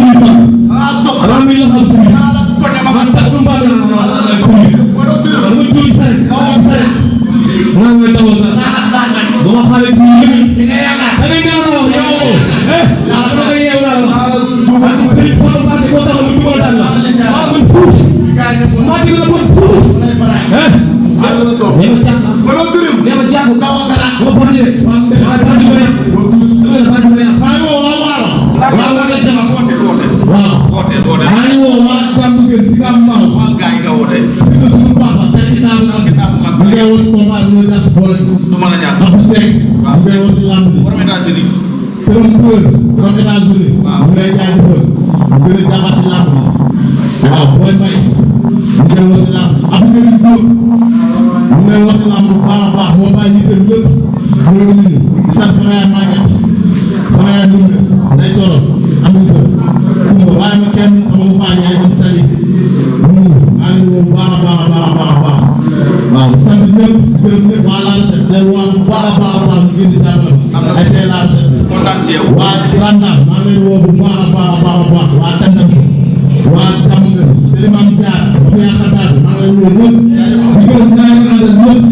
Sama woo si lamb bi. borom États-Unis. borom États-Unis. waaw mu ngi lay jaajëfal. mu gën a jàppaat si lamb bi. waaw booy may. mu ngi lay woo si lamb bi. Abdou Karim Diop. mu ngi lay woo si lamb bu baax a baax moo bàyyi yitte lépp. mu ngi nuyu di sant sama yaay Maguette. sama yaay Ndoumbé. Ndeye Thioro. amuñu ko. Kumba waaye ma kenn sama mbaa yaay am sali. maa ngi woo bu baax a baax a baax a baax a baax. waaw sant ñëpp gërëm ñëpp waa Laal Set day woo bu baax a baax a baax ñu gën di jàppale ay say Laal Set bi waa Grandal maa ngi leen woo bu baax a baax a baax a baax waa Tandam waa Tamungën Elimane Diar Mafia Xadaar maa ngi leen woo ñëpp di gërëm gaa yi nga àndal